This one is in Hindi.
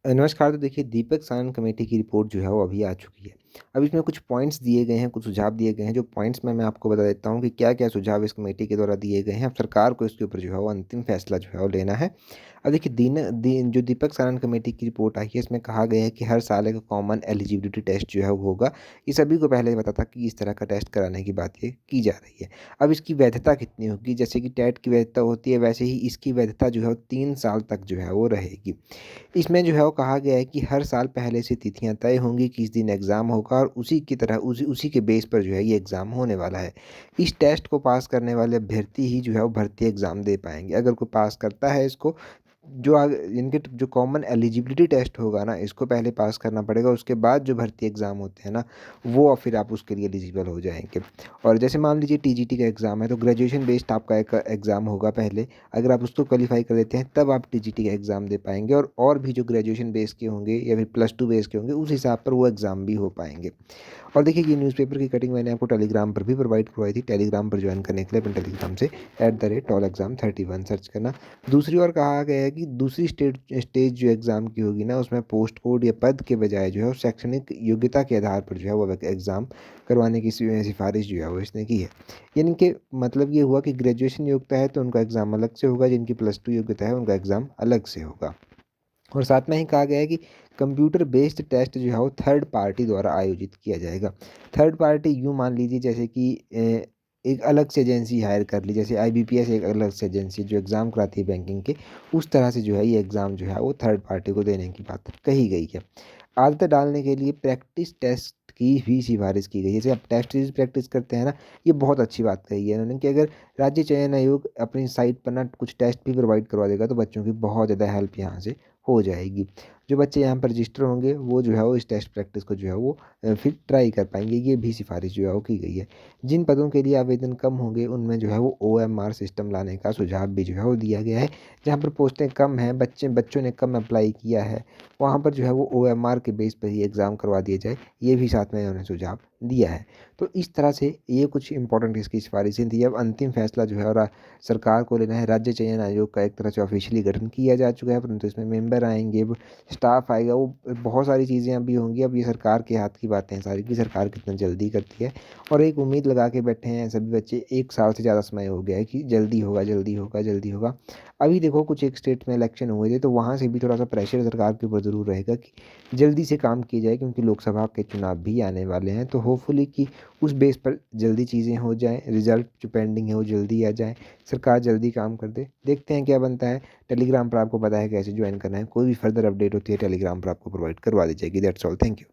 नमस्कार। तो देखिए, दीपक सानन कमेटी की रिपोर्ट जो है वो अभी आ चुकी है। अब इसमें कुछ पॉइंट्स दिए गए हैं, कुछ सुझाव दिए गए हैं। जो पॉइंट्स में मैं आपको बता देता हूँ कि क्या-क्या सुझाव इस कमेटी के द्वारा दिए गए हैं। अब सरकार को इसके ऊपर जो है वो अंतिम फैसला जो है वो लेना है। अब देखिए, जो दीपक सानन कमेटी की रिपोर्ट आई है, इसमें कहा गया है कि हर साल एक कॉमन एलिजिबिलिटी टेस्ट जो है वो होगा। ये सभी को पहले पता था कि इस तरह का टेस्ट कराने की बात ये की जा रही है। अब इसकी वैधता कितनी होगी? जैसे कि टेट की वैधता होती है, वैसे ही इसकी वैधता जो है वो 3 साल तक जो है वो रहेगी। इसमें जो है वो कहा गया है कि हर साल पहले से तिथियाँ तय होंगी, किस दिन एग्ज़ाम होगा और उसी की तरह उसी के बेस पर जो है ये एग्ज़ाम होने वाला है। इस टेस्ट को पास करने वाले अभ्यर्थी ही जो है वो भर्ती एग्ज़ाम दे पाएँगे। अगर कोई पास करता है इसको, जो इनके जो कॉमन एलिजिबिलिटी टेस्ट होगा ना, इसको पहले पास करना पड़ेगा, उसके बाद जो भर्ती एग्ज़ाम होते हैं ना, वो फिर आप उसके लिए एलिजिबल हो जाएँगे। और जैसे मान लीजिए टीजीटी का एग्ज़ाम है, तो ग्रेजुएशन बेस्ड आपका एक एग्ज़ाम होगा पहले। अगर आप उसको क्वालीफाई कर लेते हैं, तब आप टीजीटी का एग्ज़ाम दे पाएँगे और भी जो ग्रेजुएशन बेस के होंगे या फिर +2 बेस के होंगे, उस हिसाब पर वो एग्ज़ाम भी हो पाएँगे। और देखिए, ये न्यूज़पेपर की कटिंग मैंने आपको टेलीग्राम पर भी प्रोवाइड करवाई थी। टेलीग्राम पर जॉइन करने के लिए अपने टेलीग्राम से @टॉलएग्ज़ाम31 सर्च करना। दूसरी ओर कहा गया है कि दूसरी स्टेज जो एग्ज़ाम की होगी ना, उसमें पोस्ट कोड या पद के बजाय जो है वो शैक्षणिक योग्यता के आधार पर जो है वो एग्ज़ाम करवाने की सिफ़ारिश जो है वो इसने की है। यानी कि मतलब ये हुआ कि ग्रेजुएशन योग्यता है तो उनका एग्ज़ाम अलग से होगा, जिनकी +2 योग्यता है उनका एग्ज़ाम अलग से होगा। और साथ में ही कहा गया है कि कंप्यूटर बेस्ड टेस्ट जो है वो थर्ड पार्टी द्वारा आयोजित किया जाएगा। थर्ड पार्टी यूँ मान लीजिए, जैसे कि एक अलग से एजेंसी हायर कर ली, जैसे आईबीपीएस एक अलग से एजेंसी जो एग्ज़ाम कराती है बैंकिंग के, उस तरह से जो है ये एग्ज़ाम जो है वो थर्ड पार्टी को देने की बात कही गई है। आदतें डालने के लिए प्रैक्टिस टेस्ट की भी सिफ़ारिश की गई है। जैसे आप टेस्ट सीरीज़ प्रैक्टिस करते हैं ना, ये बहुत अच्छी बात कही है इन्होंने कि अगर राज्य चयन आयोग अपनी साइट पर ना कुछ टेस्ट भी प्रोवाइड करवा देगा, तो बच्चों की बहुत ज़्यादा हेल्प यहाँ से हो जाएगी। जो बच्चे यहाँ पर रजिस्टर होंगे, वो जो है वो इस टेस्ट प्रैक्टिस को जो है वो फिर ट्राई कर पाएँगे। ये भी सिफ़ारिश जो है वो की गई है। जिन पदों के लिए आवेदन कम होंगे, उनमें जो है वो ओएमआर सिस्टम लाने का सुझाव भी जो है वो दिया गया है। जहाँ पर पोस्टें कम हैं, बच्चों ने कम अप्लाई किया है, वहाँ पर जो है वो ओएमआर के बेस पर ही एग्ज़ाम करवा दिया जाए, ये भी साथ में इन्होंने सुझाव दिया है। तो इस तरह से ये कुछ इम्पोर्टेंट इसकी सिफ़ारिशें थी। अब अंतिम फैसला जो है और सरकार को लेना है। राज्य चयन आयोग का एक तरह से ऑफ़िशियली गठन किया जा चुका है, परंतु इसमें मेंबर आएँगे, वो स्टाफ़ आएगा, वो बहुत सारी चीज़ें अभी होंगी। अब ये सरकार के हाथ की बातें हैं सारी, कि सरकार कितना जल्दी करती है। और एक उम्मीद लगा के बैठे हैं सभी बच्चे, 1 साल से ज़्यादा समय हो गया है कि जल्दी होगा, जल्दी होगा, जल्दी होगा। अभी देखो, कुछ एक स्टेट में इलेक्शन हुए थे, तो वहाँ से भी थोड़ा-सा प्रेशर सरकार के ऊपर ज़रूर रहेगा कि जल्दी से काम किया जाए, क्योंकि लोकसभा के चुनाव भी आने वाले हैं। तो होपफुली कि उस बेस पर जल्दी चीज़ें हो जाएँ, रिज़ल्ट जो पेंडिंग है वो जल्दी आ जाए, सरकार जल्दी काम कर दे। देखते हैं क्या बनता है। टेलीग्राम पर आपको पता है कैसे जॉइन करना है। कोई भी फर्दर अपडेट होती है टेलीग्राम पर आपको प्रोवाइड करवा दी जाएगी। That's all. Thank you.